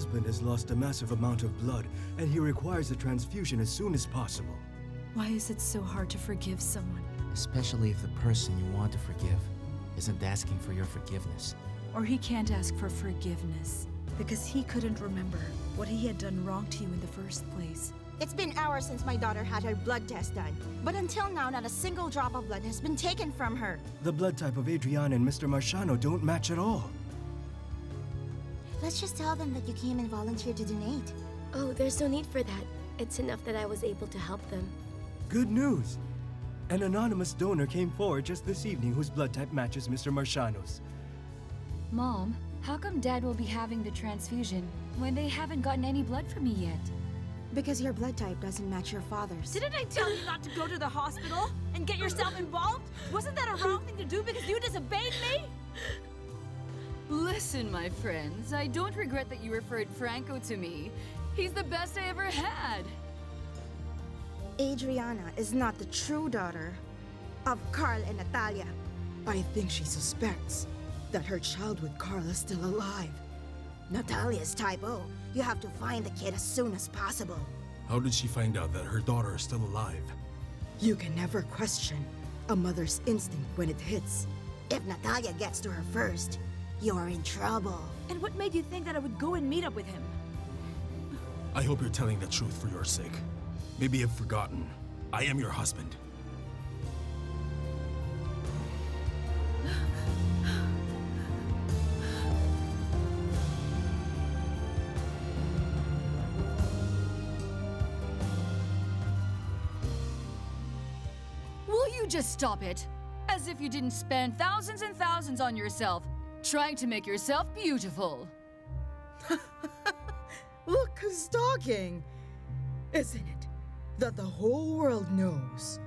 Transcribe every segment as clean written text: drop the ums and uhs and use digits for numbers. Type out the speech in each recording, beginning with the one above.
husband has lost a massive amount of blood, and he requires a transfusion as soon as possible. Why is it so hard to forgive someone? Especially if the person you want to forgive isn't asking for your forgiveness. Or he can't ask for forgiveness because he couldn't remember what he had done wrong to you in the first place. It's been hours since my daughter had her blood test done, but until now, not a single drop of blood has been taken from her. The blood type of Adriana and Mr. Marciano don't match at all. Let's just tell them that you came and volunteered to donate. Oh, there's no need for that. It's enough that I was able to help them. Good news! An anonymous donor came forward just this evening whose blood type matches Mr. Marciano's. Mom, how come Dad will be having the transfusion when they haven't gotten any blood from me yet? Because your blood type doesn't match your father's. Didn't I tell you not to go to the hospital and get yourself involved? Wasn't that a wrong thing to do because you disobeyed me? Listen, my friends, I don't regret that you referred Franco to me. He's the best I ever had. Adriana is not the true daughter of Karl and Natalia. I think she suspects that her child with Karl is still alive. Natalia's type O. You have to find the kid as soon as possible. How did she find out that her daughter is still alive? You can never question a mother's instinct when it hits. If Natalia gets to her first, you're in trouble. And what made you think that I would go and meet up with him? I hope you're telling the truth for your sake. Maybe you've forgotten. I am your husband. Will you just stop it? As if you didn't spend thousands and thousands on yourself, trying to make yourself beautiful. Look who's talking! Isn't it that the whole world knows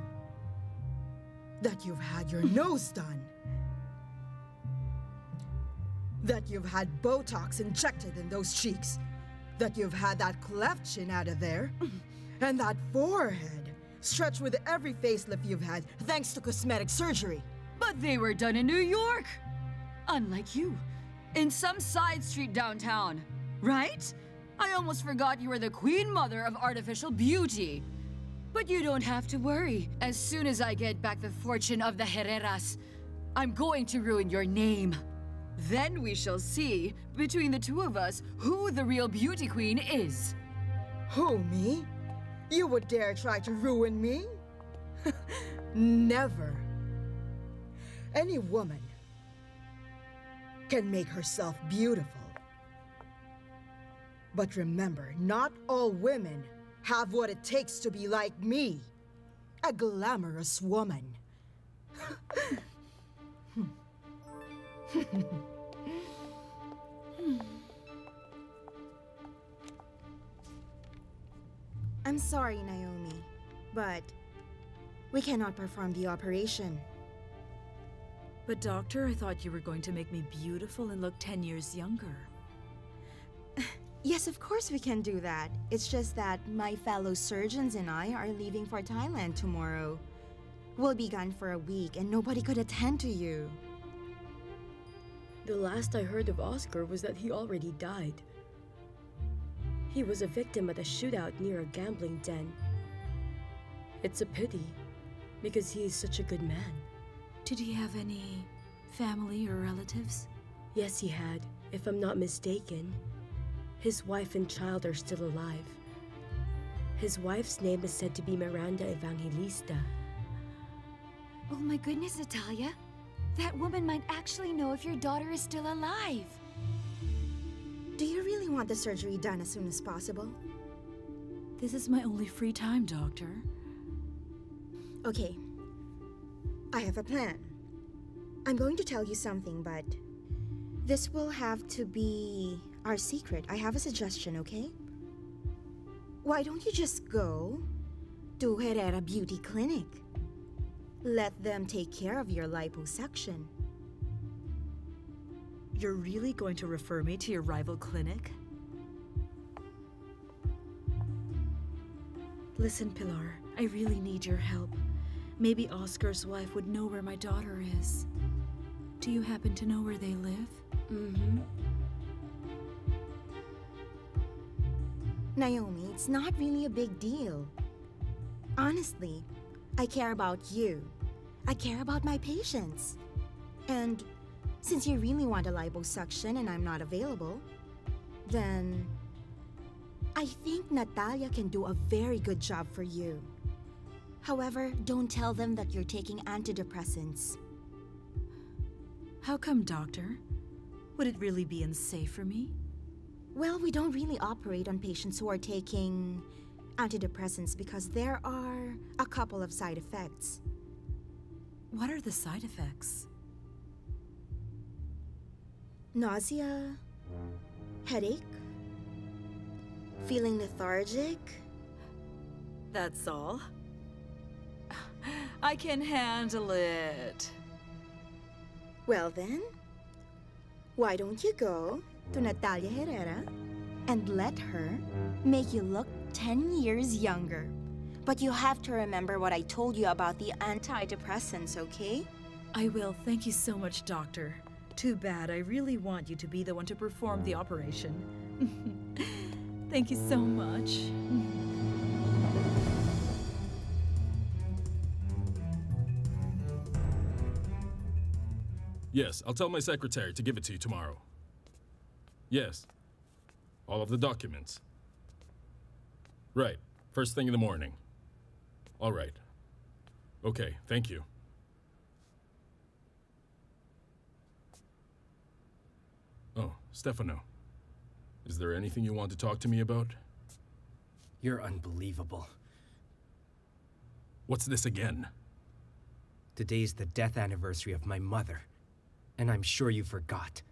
that you've had your nose done? That you've had Botox injected in those cheeks? That you've had that cleft chin out of there? And that forehead stretched with every facelift you've had thanks to cosmetic surgery? But they were done in New York! Unlike you, in some side street downtown, right? I almost forgot you were the queen mother of artificial beauty. But you don't have to worry. As soon as I get back the fortune of the Herreras, I'm going to ruin your name. Then we shall see, between the two of us, who the real beauty queen is. Who, me? You would dare try to ruin me? Never. Any woman can make herself beautiful. But remember, not all women have what it takes to be like me, a glamorous woman. I'm sorry, Naomi, but we cannot perform the operation. But doctor, I thought you were going to make me beautiful and look 10 years younger. Yes, of course we can do that. It's just that my fellow surgeons and I are leaving for Thailand tomorrow. We'll be gone for a week and nobody could attend to you. The last I heard of Oscar was that he already died. He was a victim at a shootout near a gambling den. It's a pity, because he is such a good man. Did he have any family or relatives? Yes, he had, if I'm not mistaken. His wife and child are still alive. His wife's name is said to be Miranda Evangelista. Oh my goodness, Natalia. That woman might actually know if your daughter is still alive. Do you really want the surgery done as soon as possible? This is my only free time, doctor. Okay. I have a plan. I'm going to tell you something, but this will have to be our secret. I have a suggestion, okay? Why don't you just go to Herrera Beauty Clinic? Let them take care of your liposuction. You're really going to refer me to your rival clinic? Listen, Pilar, I really need your help. Maybe Oscar's wife would know where my daughter is. Do you happen to know where they live? Mm-hmm. Naomi, it's not really a big deal. Honestly, I care about you. I care about my patients. And since you really want a liposuction and I'm not available, then I think Natalia can do a very good job for you. However, don't tell them that you're taking antidepressants. How come, Doctor? Would it really be unsafe for me? Well, we don't really operate on patients who are taking antidepressants because there are a couple of side effects. What are the side effects? Nausea, headache, feeling lethargic. That's all? I can handle it. Well then, why don't you go to Natalia Herrera and let her make you look 10 years younger? But you have to remember what I told you about the antidepressants, okay? I will. Thank you so much, Doctor. Too bad. I really want you to be the one to perform the operation. Thank you so much. Yes, I'll tell my secretary to give it to you tomorrow. Yes. All of the documents. Right. First thing in the morning. All right. Okay, thank you. Oh, Stefano. Is there anything you want to talk to me about? You're unbelievable. What's this again? Today's the death anniversary of my mother, and I'm sure you forgot.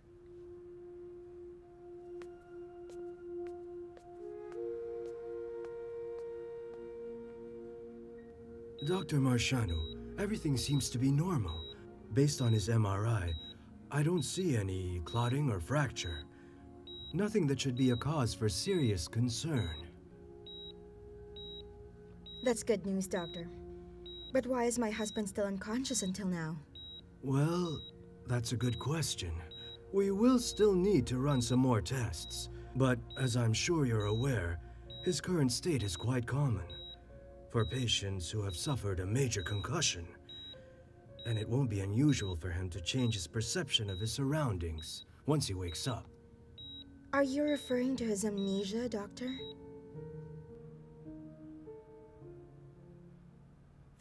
Dr. Marciano, everything seems to be normal. Based on his MRI, I don't see any clotting or fracture. Nothing that should be a cause for serious concern. That's good news, Doctor. But why is my husband still unconscious until now? Well, that's a good question. We will still need to run some more tests. But as I'm sure you're aware, his current state is quite common for patients who have suffered a major concussion. And it won't be unusual for him to change his perception of his surroundings once he wakes up. Are you referring to his amnesia, Doctor?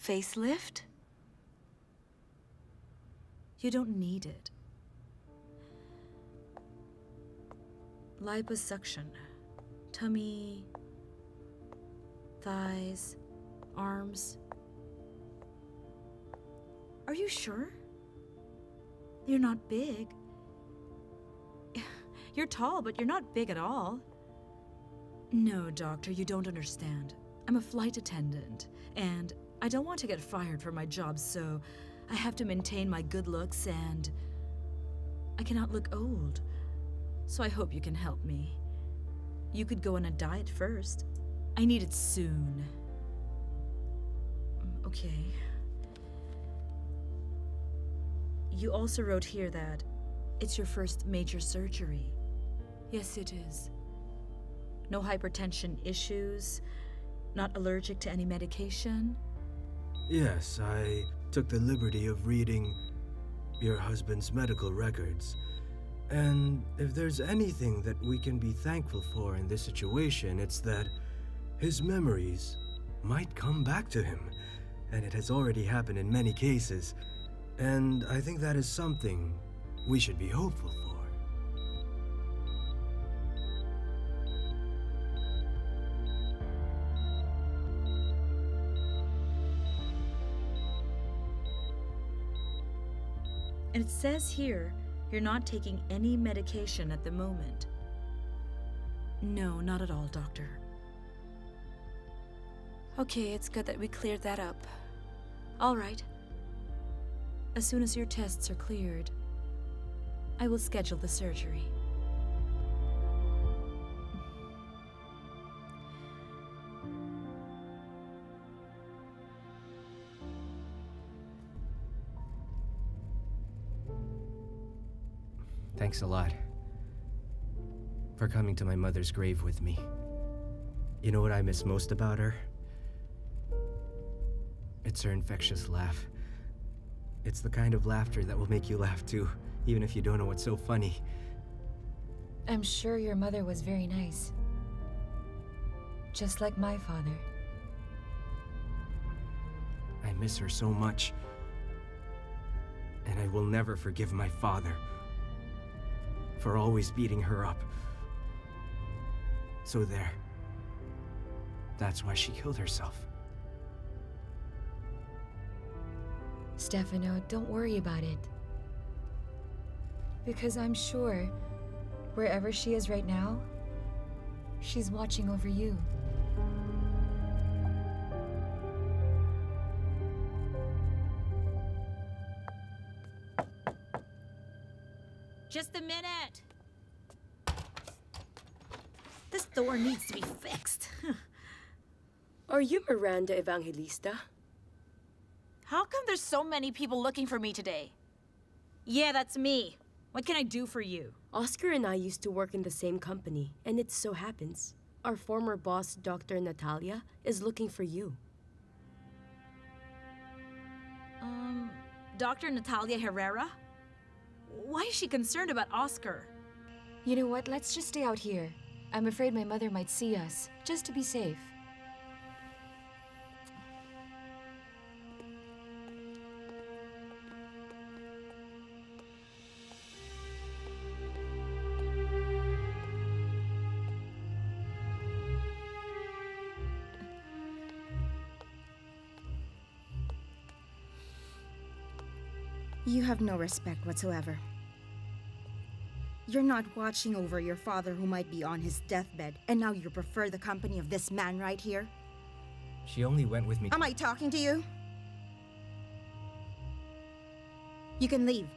Facelift? You don't need it. Liposuction. Tummy, thighs, arms. Are you sure? You're not big. You're tall, but you're not big at all. No, Doctor, you don't understand. I'm a flight attendant, and I don't want to get fired from my job, so I have to maintain my good looks, and I cannot look old. So I hope you can help me. You could go on a diet first. I need it soon. Okay. You also wrote here that it's your first major surgery. Yes, it is. No hypertension issues, not allergic to any medication? Yes, I took the liberty of reading your husband's medical records. And if there's anything that we can be thankful for in this situation, it's that his memories might come back to him. And it has already happened in many cases. And I think that is something we should be hopeful for. And it says here, you're not taking any medication at the moment. No, not at all, Doctor. Okay, it's good that we cleared that up. All right. As soon as your tests are cleared, I will schedule the surgery. Thanks a lot for coming to my mother's grave with me. You know what I miss most about her? It's her infectious laugh. It's the kind of laughter that will make you laugh too, even if you don't know what's so funny. I'm sure your mother was very nice. Just like my father. I miss her so much. And I will never forgive my father for always beating her up. So there. That's why she killed herself. Stefano, don't worry about it. Because I'm sure, wherever she is right now, she's watching over you. Just a minute. This door needs to be fixed. Are you Miranda Evangelista? How come there's so many people looking for me today? Yeah, that's me. What can I do for you? Oscar and I used to work in the same company, and it so happens our former boss, Dr. Natalia, is looking for you. Dr. Natalia Herrera? Why is she concerned about Oscar? You know what? Let's just stay out here. I'm afraid my mother might see us, just to be safe. You have no respect whatsoever. You're not watching over your father who might be on his deathbed, and now you prefer the company of this man right here? She only went with me. Am I talking to you? You can leave.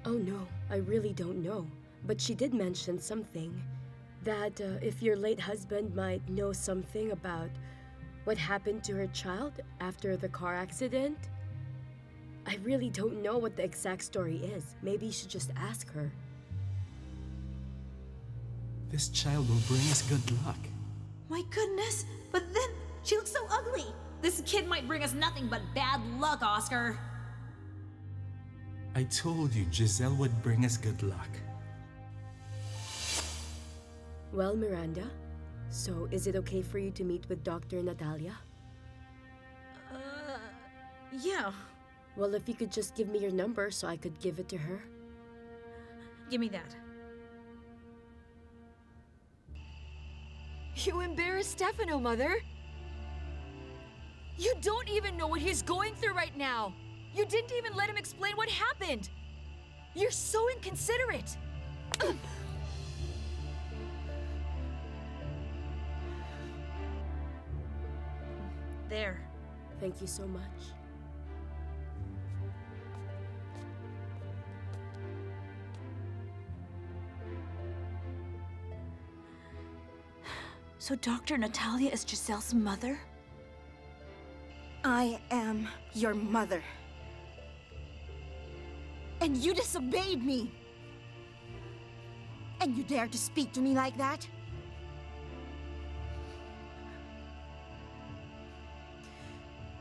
Oh no, I really don't know. But she did mention something. That if your late husband might know something about what happened to her child after the car accident. I really don't know what the exact story is. Maybe you should just ask her. This child will bring us good luck. My goodness, but then she looks so ugly. This kid might bring us nothing but bad luck, Oscar. I told you Giselle would bring us good luck. Well, Miranda, so is it okay for you to meet with Dr. Natalia? Yeah. Well, if you could just give me your number so I could give it to her. Give me that. You embarrassed Stefano, Mother! You don't even know what he's going through right now! You didn't even let him explain what happened! You're so inconsiderate! There. Thank you so much. So Dr. Natalia is Giselle's mother? I am your mother. And you disobeyed me. And you dare to speak to me like that?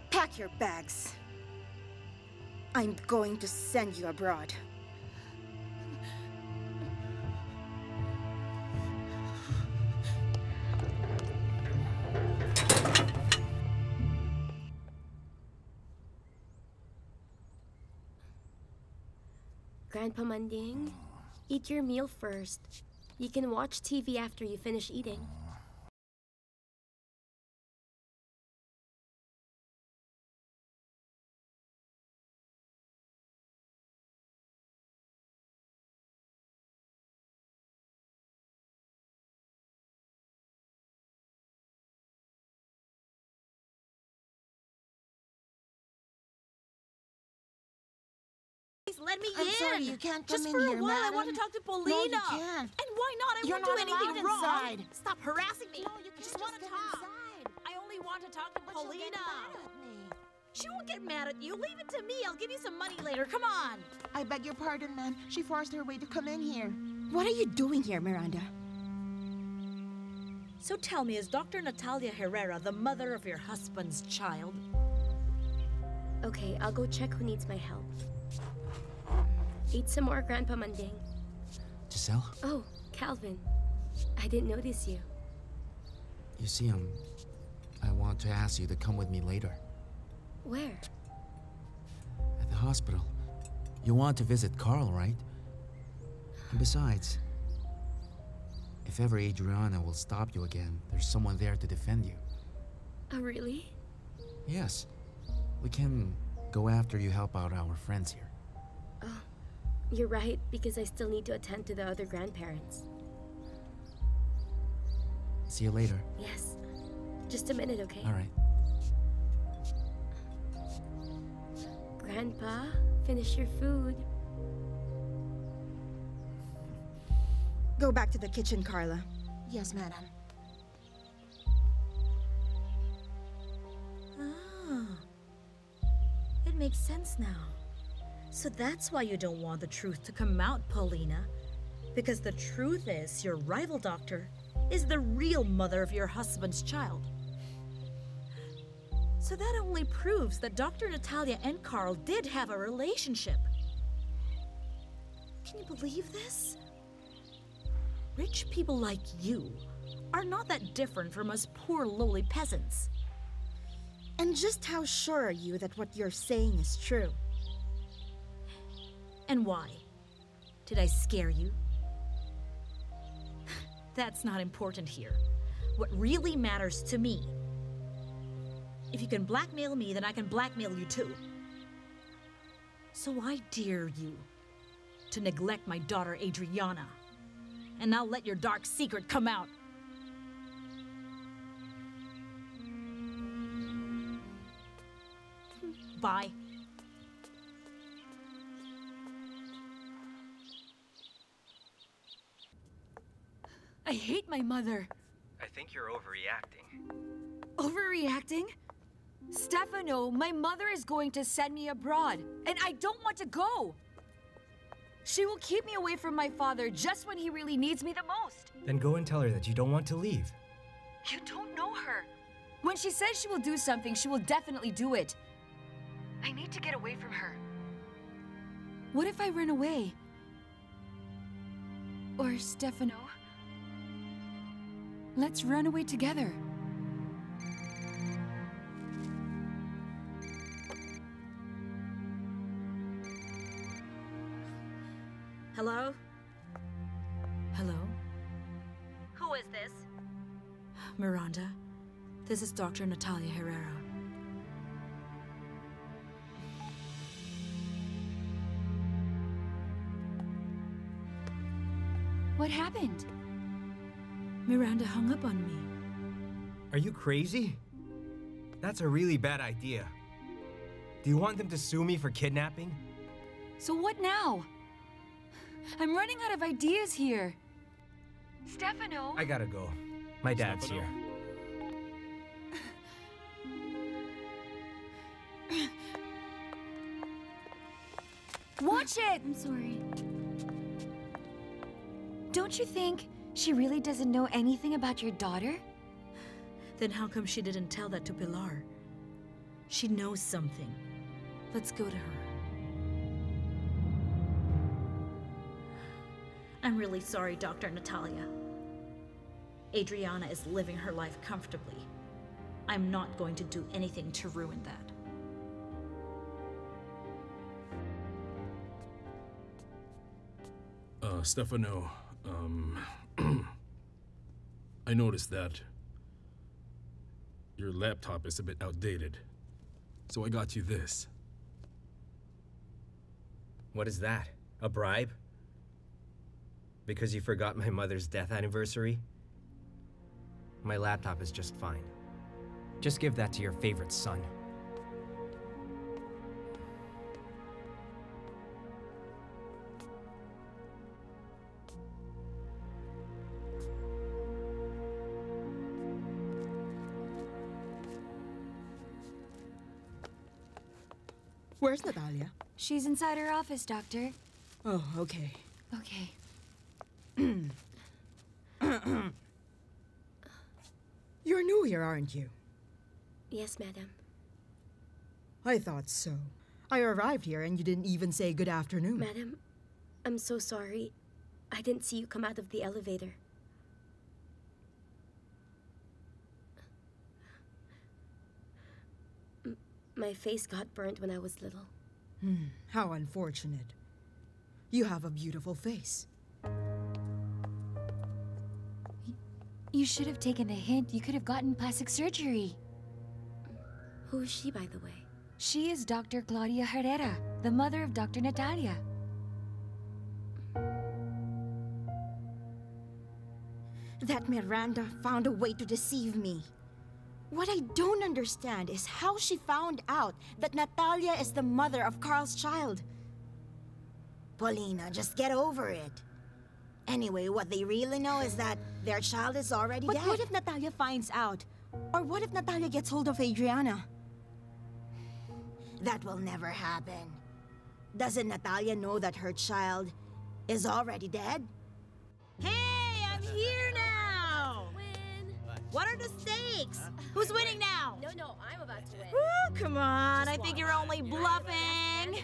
Pack your bags. I'm going to send you abroad. Grandpa Manding, eat your meal first. You can watch TV after you finish eating. Please, let me in. I'm sorry, you can't come Just in for here, a while, I madam. want to talk to Paulina. No, you can't. And why not? I You're won't do not anything allowed wrong. inside. Stop harassing me. No, you I can't just want to get talk. inside. I only want to talk to But she'll get Paulina. mad at me. She won't get mad at you. Leave it to me. I'll give you some money later. Come on. I beg your pardon, ma'am. She forced her way to come in here. What are you doing here, Miranda? So tell me, is Dr. Natalia Herrera the mother of your husband's child? Okay, I'll go check who needs my help. Eat some more, Grandpa Manding. Giselle, Oh, Calvin. I didn't notice you. you see, I want to ask you to come with me later. Where? At the hospital. You want to visit Karl, right? And besides, if ever Adriana will stop you again, there's someone there to defend you. Oh, really? Yes. We can go after you help out our friends here. Oh, you're right, because I still need to attend to the other grandparents. See you later. Yes. Just a minute, okay? All right. Grandpa, finish your food. Go back to the kitchen, Carla. Yes, madam. Ah. It makes sense now. So that's why you don't want the truth to come out, Paulina. Because the truth is, your rival doctor is the real mother of your husband's child. So that only proves that Dr. Natalia and Karl did have a relationship. Can you believe this? Rich people like you are not that different from us poor lowly peasants. And just how sure are you that what you're saying is true? And why? Did I scare you? That's not important here. What really matters to me. If you can blackmail me, then I can blackmail you too. So I dare you to neglect my daughter Adriana. And now let your dark secret come out. Bye. I hate my mother. I think you're overreacting. Overreacting? Stefano, my mother is going to send me abroad, and I don't want to go. She will keep me away from my father just when he really needs me the most. Then go and tell her that you don't want to leave. You don't know her. When she says she will do something, she will definitely do it. I need to get away from her. What if I run away? Or Stefano? Let's run away together. Hello? Hello? Who is this? Miranda, this is Dr. Natalia Herrera. What happened? Miranda hung up on me. Are you crazy? That's a really bad idea. Do you want them to sue me for kidnapping? So what now? I'm running out of ideas here. Stefano? I gotta go. My dad's Stefano? here. Watch it! I'm sorry. Don't you think she really doesn't know anything about your daughter? Then how come she didn't tell that to Pilar? She knows something. Let's go to her. I'm really sorry, Dr. Natalia. Adriana is living her life comfortably. I'm not going to do anything to ruin that. Stefano, I noticed that your laptop is a bit outdated. So I got you this. What is that? A bribe? Because you forgot my mother's death anniversary? My laptop is just fine. Just give that to your favorite son. Where's Natalia? She's inside her office, Doctor. Oh, okay. Okay. You're new here, aren't you? Yes, madam. I thought so. I arrived here and you didn't even say good afternoon. Madam, I'm so sorry. I didn't see you come out of the elevator. My face got burnt when I was little. How unfortunate. You have a beautiful face. You should have taken a hint. You could have gotten plastic surgery. Who is she, by the way? She is Dr. Claudia Herrera, the mother of Dr. Natalia. That Miranda found a way to deceive me. What I don't understand is how she found out that Natalia is the mother of Karl's child. Paulina, just get over it. Anyway, what they really know is that their child is already dead. But what if Natalia finds out? Or what if Natalia gets hold of Adriana? That will never happen. Doesn't Natalia know that her child is already dead? Hey, I'm here now! What are the stakes? Who's winning now? No, I'm about to win. Woo, come on, I think you're only bluffing.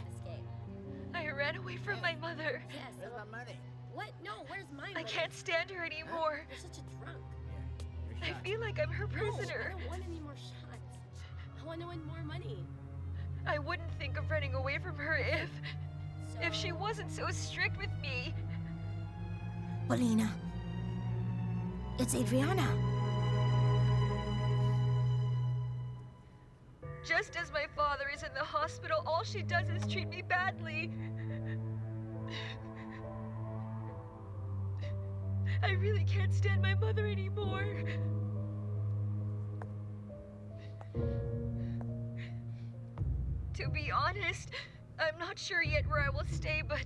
I ran away from my mother. Yes. Where's my money? What? No, where's my money? I can't stand her anymore. You're such a drunk. I feel like I'm her prisoner. No, I don't want any more shots. I want to win more money. I wouldn't think of running away from her if she wasn't so strict with me. Paulina, it's Adriana. Just as my father is in the hospital, all she does is treat me badly. I really can't stand my mother anymore. To be honest, I'm not sure yet where I will stay, but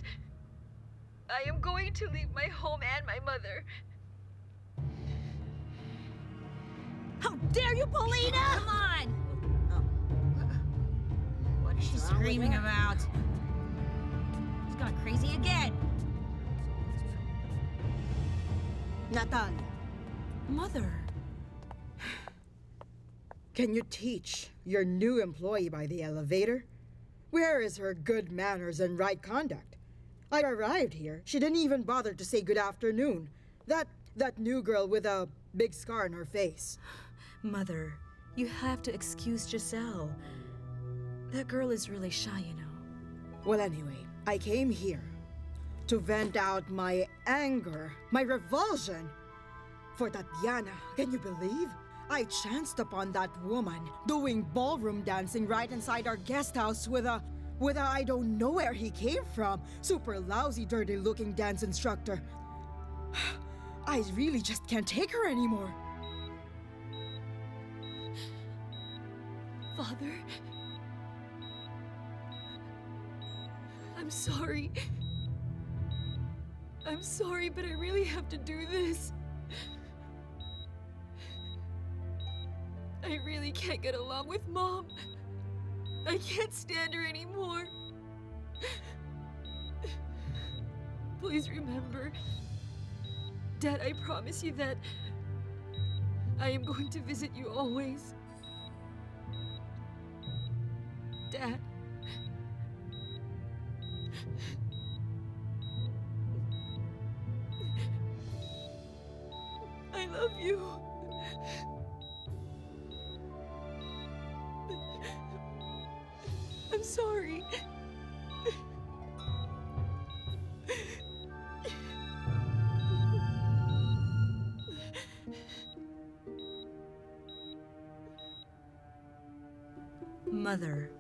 I am going to leave my home and my mother. How dare you, Paulina! Come on! What is she screaming about? She's gone crazy again. Natalia. Mother. Can you teach your new employee by the elevator? Where is her good manners and right conduct? I arrived here. She didn't even bother to say good afternoon. That new girl with a big scar on her face. Mother, you have to excuse Giselle. That girl is really shy, you know. Well, anyway, I came here to vent out my anger, my revulsion for Tatiana. Can you believe? I chanced upon that woman doing ballroom dancing right inside our guest house with a I don't know where he came from, super lousy, dirty looking dance instructor. I really just can't take her anymore. Father, I'm sorry. I'm sorry, but I really have to do this. I really can't get along with Mom. I can't stand her anymore. Please remember, Dad, I promise you that I am going to visit you always. Dad. I love you. I'm sorry. Mother,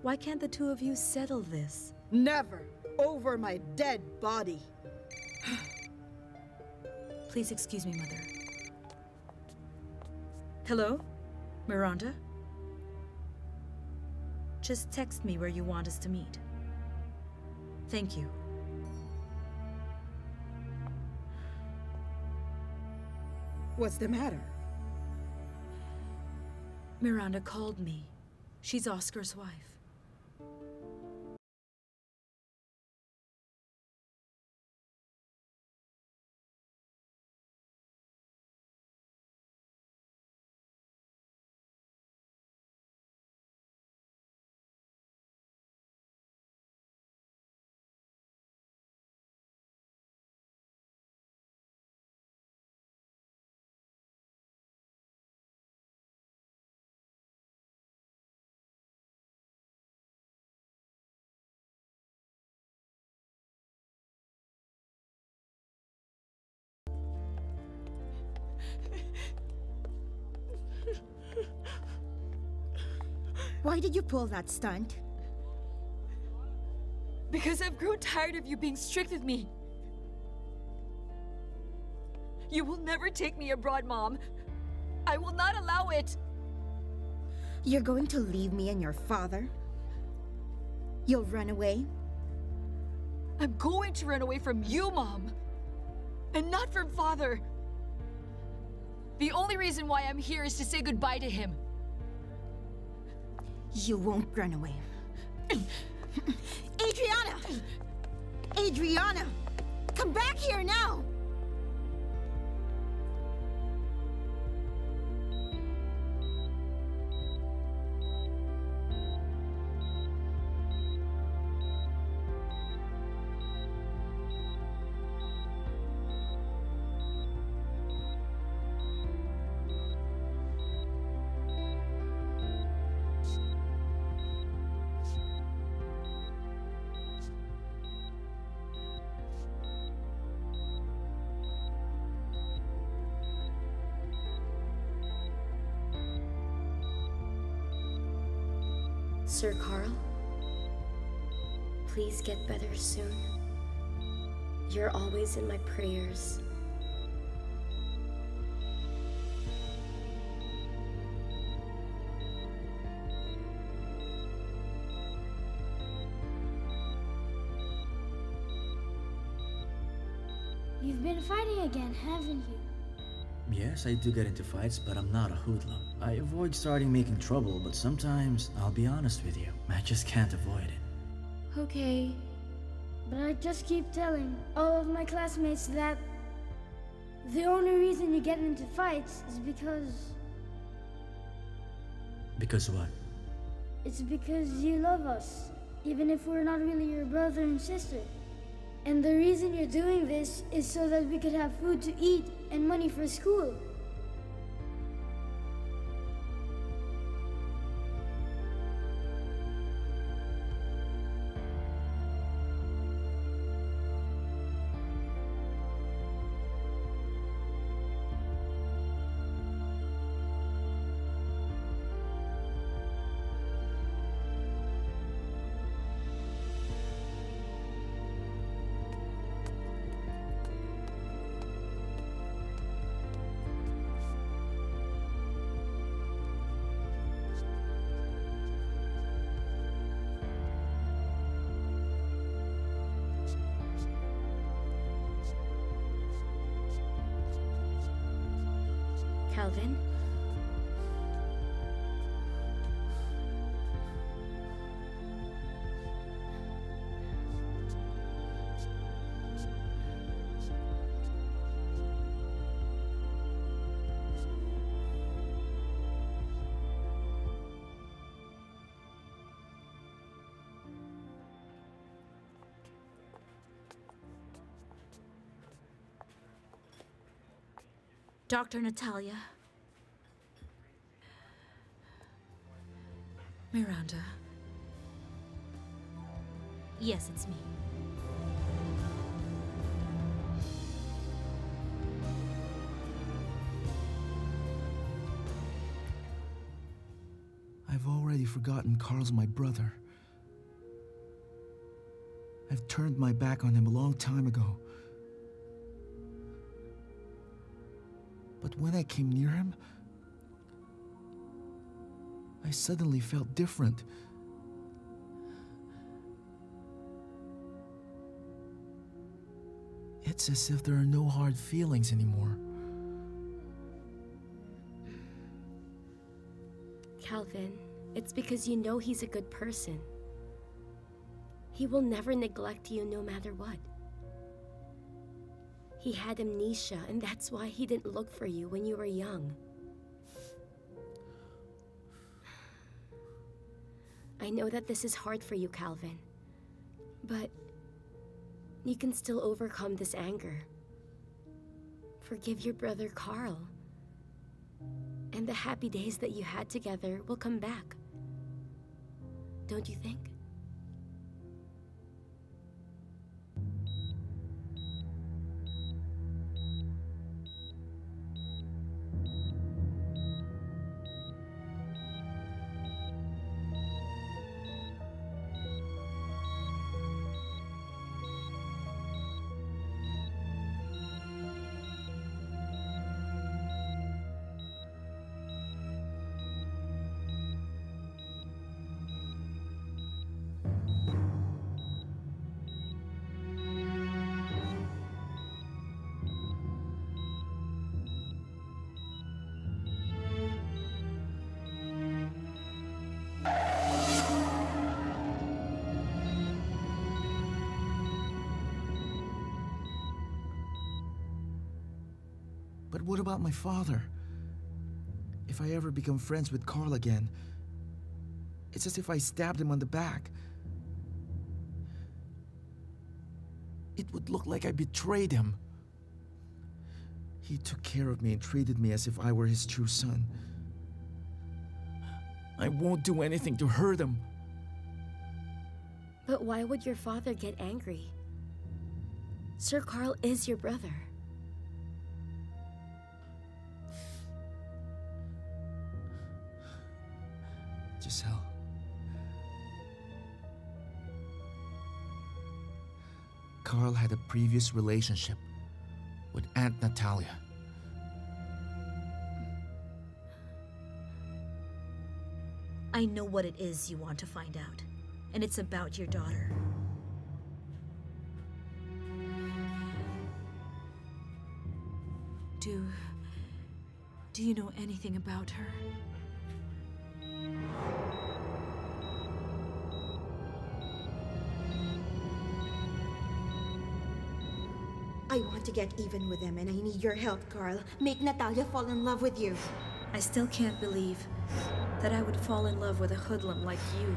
why can't the two of you settle this? Never over my dead body. Please excuse me, Mother. Hello? Miranda? Just text me where you want us to meet. Thank you. What's the matter? Miranda called me. She's Oscar's wife. Why did you pull that stunt? Because I've grown tired of you being strict with me. You will never take me abroad, Mom. I will not allow it. You're going to leave me and your father? You'll run away? I'm going to run away from you, Mom. And not from Father. The only reason why I'm here is to say goodbye to him. You won't run away. Adriana! Adriana! Come back here now! Sir Karl, please get better soon. You're always in my prayers. You've been fighting again, haven't you? Yes, I do get into fights, but I'm not a hoodlum. I avoid starting making trouble, but sometimes, I'll be honest with you, I just can't avoid it. Okay, but I just keep telling all of my classmates that the only reason you get into fights is because... Because what? It's because you love us, even if we're not really your brother and sister. And the reason you're doing this is so that we could have food to eat and money for school. Calvin? Dr. Natalia. Miranda. Yes, it's me. I've already forgotten Karl's my brother. I've turned my back on him a long time ago. But when I came near him, I suddenly felt different. It's as if there are no hard feelings anymore. Calvin, it's because you know he's a good person. He will never neglect you no matter what. He had amnesia, and that's why he didn't look for you when you were young. I know that this is hard for you, Calvin, but you can still overcome this anger. Forgive your brother Karl, and the happy days that you had together will come back. Don't you think? But what about my father? If I ever become friends with Karl again, it's as if I stabbed him on the back. It would look like I betrayed him. He took care of me and treated me as if I were his true son. I won't do anything to hurt him. But why would your father get angry? Sir Karl is your brother. Giselle. Karl had a previous relationship with Aunt Natalia. I know what it is you want to find out, and it's about your daughter. Do you know anything about her? I want to get even with them, and I need your help, Karl. Make Natalia fall in love with you. I still can't believe that I would fall in love with a hoodlum like you.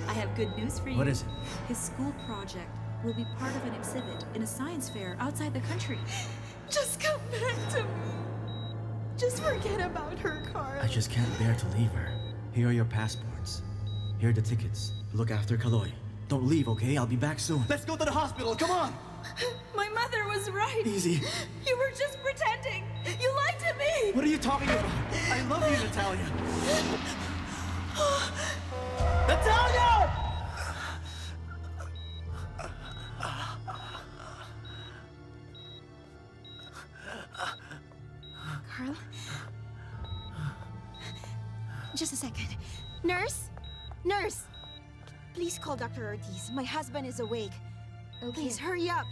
I have good news for you. What is it? His school project will be part of an exhibit in a science fair outside the country. Just come back to me. Just forget about her, Karl. I just can't bear to leave her. Here are your passports. Here are the tickets. Look after Kaloy. Don't leave, okay? I'll be back soon. Let's go to the hospital, come on! My mother was right. Easy. You were just pretending. You lied to me. What are you talking about? I love you, Natalia. Natalia! Karl? Just a second. Nurse? Nurse! Please call Dr. Ortiz. My husband is awake. Okay. Please, hurry up.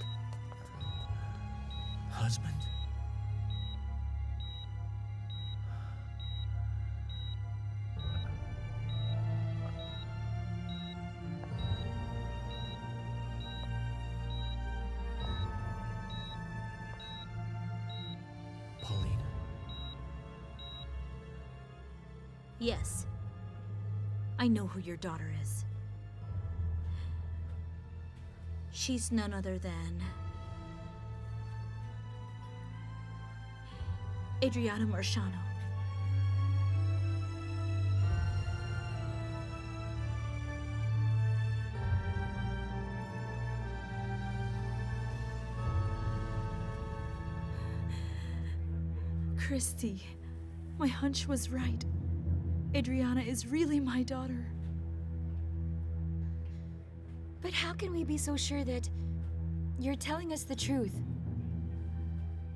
Husband? Paulina. Yes. I know who your daughter is. She's none other than Adriana Marciano. Christy, my hunch was right. Adriana is really my daughter. But how can we be so sure that you're telling us the truth?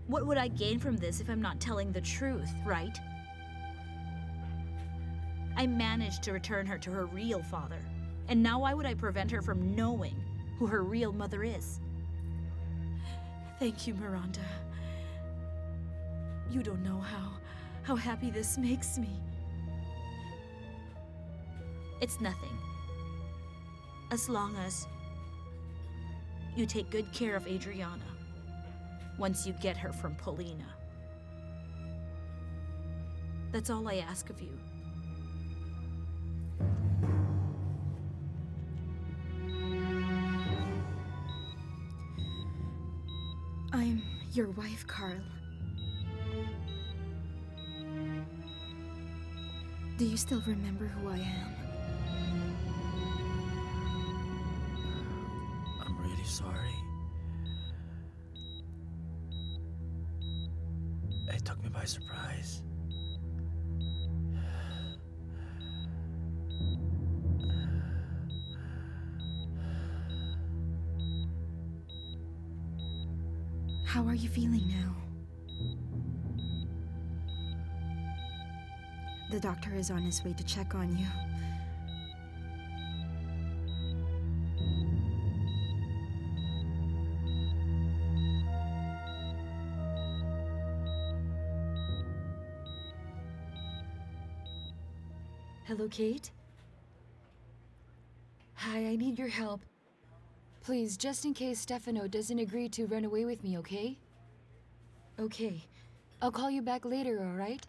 What would I gain from this if I'm not telling the truth, right? I managed to return her to her real father, and now why would I prevent her from knowing who her real mother is? Thank you, Miranda. You don't know how happy this makes me. It's nothing. As long as you take good care of Adriana once you get her from Paulina. That's all I ask of you. I'm your wife, Karl. Do you still remember who I am? I'm really sorry. It took me by surprise. How are you feeling now? The doctor is on his way to check on you. Hello, Kate? Hi, I need your help. Please, just in case Stefano doesn't agree to run away with me, okay? Okay. I'll call you back later, alright?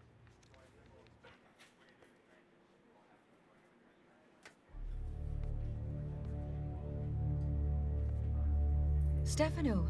Stefano!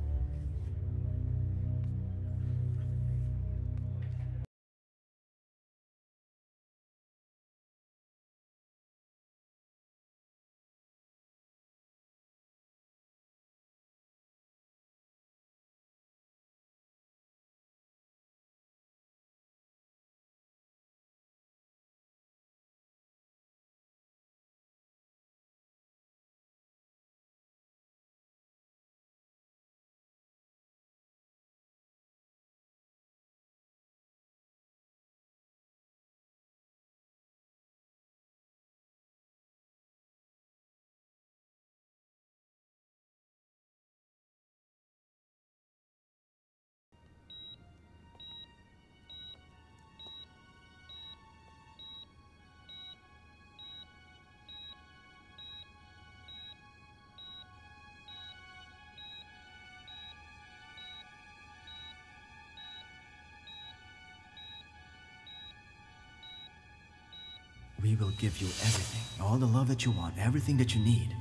We will give you everything, all the love that you want, everything that you need.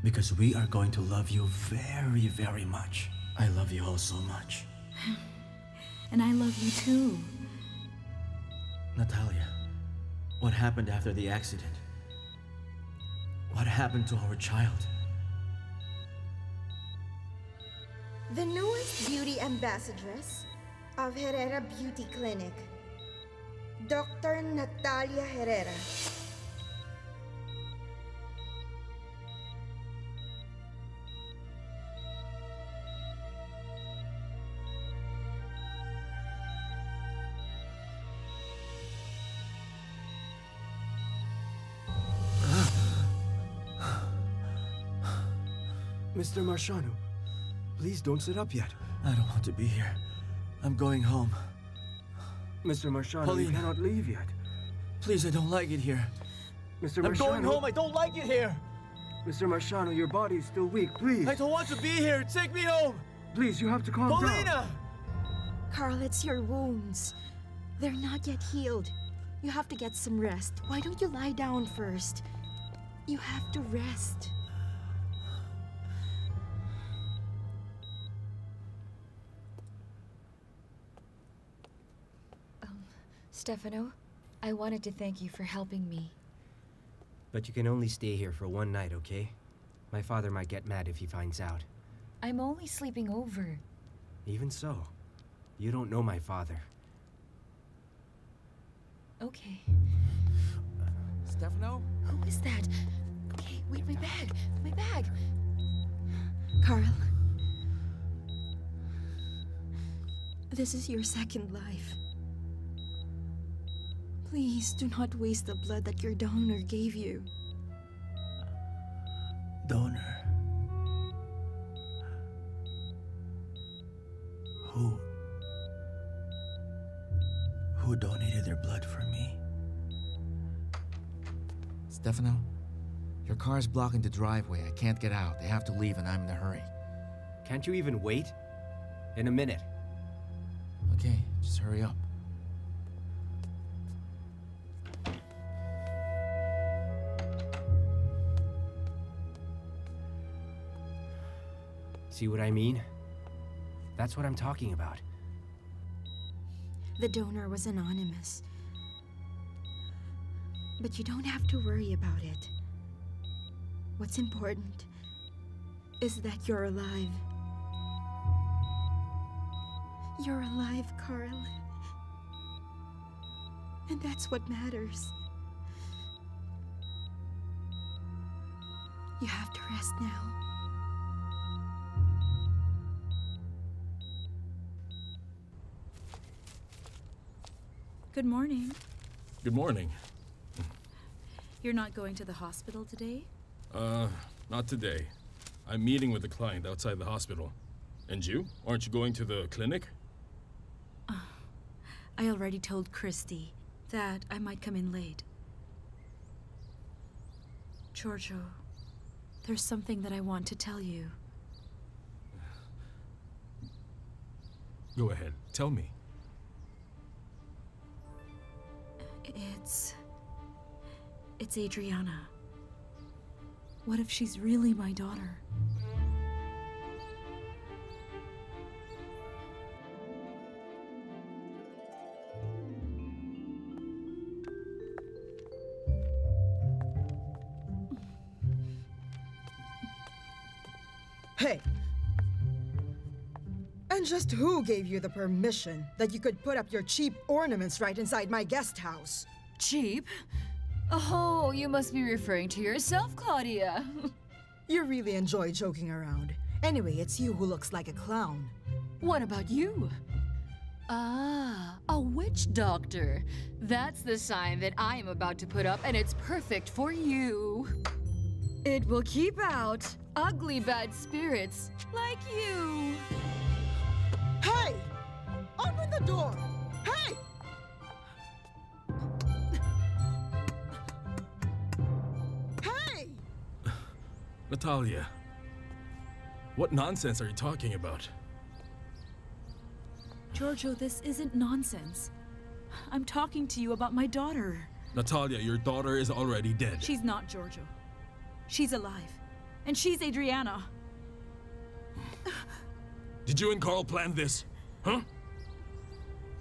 Because we are going to love you very, very much. I love you all so much. And I love you too. Natalia, what happened after the accident? What happened to our child? The newest beauty ambassadress of Herrera Beauty Clinic, Dr. Natalia Herrera. Mr. Marciano, please don't sit up yet. I don't want to be here. I'm going home. Mr. Marciano, Paulina, you cannot leave yet. Please, I don't like it here. Mr. Marciano, I'm going home. I don't like it here. Mr. Marciano, your body is still weak. Please. I don't want to be here. Take me home. Please, you have to calm down. Paulina! Karl, it's your wounds. They're not yet healed. You have to get some rest. Why don't you lie down first? You have to rest. Stefano, I wanted to thank you for helping me. But you can only stay here for one night, okay? My father might get mad if he finds out. I'm only sleeping over. Even so, you don't know my father. Okay. Stefano? Who is that? Okay, wait, my bag! My bag! Karl, this is your second life. Please do not waste the blood that your donor gave you. Donor? Who donated their blood for me? Stefano? Your car's blocking the driveway. I can't get out. They have to leave and I'm in a hurry. Can't you even wait? In a minute. Okay, just hurry up. See what I mean? That's what I'm talking about. The donor was anonymous. But you don't have to worry about it. What's important is that you're alive. You're alive, Karl. And that's what matters. You have to rest now. Good morning. Good morning. You're not going to the hospital today? Not today. I'm meeting with a client outside the hospital. And you? Aren't you going to the clinic? I already told Christy that I might come in late. Giorgio, There's something that I want to tell you. Go ahead, tell me. It's Adriana. What if she's really my daughter? Hey! And just who gave you the permission that you could put up your cheap ornaments right inside my guest house? Cheap? Oh, you must be referring to yourself, Claudia. You really enjoy joking around. Anyway, it's you who looks like a clown. What about you? Ah, a witch doctor. That's the sign that I am about to put up, and it's perfect for you. It will keep out ugly bad spirits like you. Hey! Open the door! Hey! Hey! Natalia, what nonsense are you talking about? Giorgio, this isn't nonsense. I'm talking to you about my daughter. Natalia, your daughter is already dead. She's not Giorgio. She's alive. And she's Adriana. Did you and Karl plan this? Huh?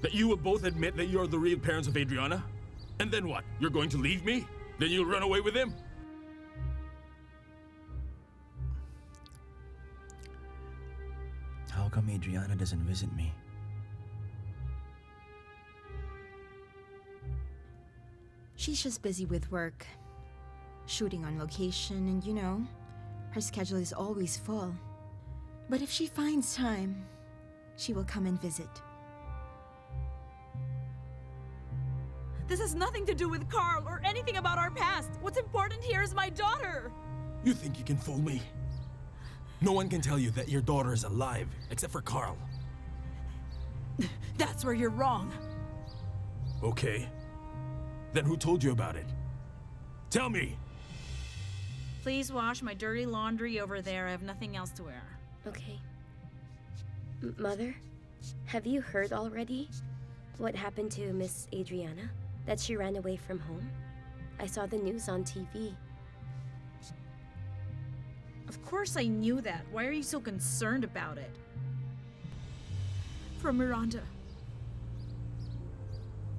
That you will both admit that you're the real parents of Adriana? And then what? You're going to leave me? Then you'll run away with him? How come Adriana doesn't visit me? She's just busy with work. Shooting on location, and you know, her schedule is always full. But if she finds time, she will come and visit. This has nothing to do with Karl or anything about our past. What's important here is my daughter. You think you can fool me? No one can tell you that your daughter is alive, except for Karl. That's where you're wrong. Okay. Then who told you about it? Tell me! Please wash my dirty laundry over there. I have nothing else to wear. Okay. Mother, have you heard already what happened to Miss Adriana? That she ran away from home? I saw the news on TV. Of course I knew that. Why are you so concerned about it? From Miranda.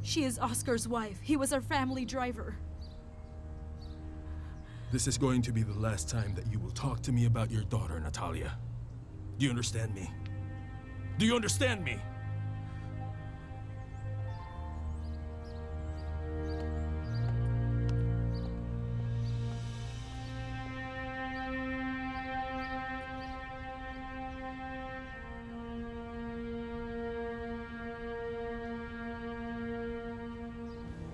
She is Oscar's wife. He was our family driver. This is going to be the last time that you will talk to me about your daughter, Natalia. Do you understand me? Do you understand me?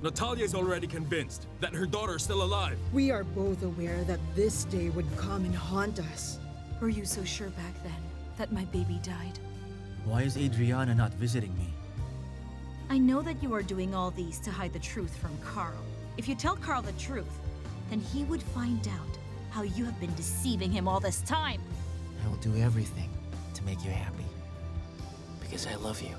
Natalia is already convinced that her daughter is still alive. We are both aware that this day would come and haunt us. Were you so sure back then that my baby died? Why is Adriana not visiting me? I know that you are doing all these to hide the truth from Karl. If you tell Karl the truth, then he would find out how you have been deceiving him all this time. I will do everything to make you happy. Because I love you.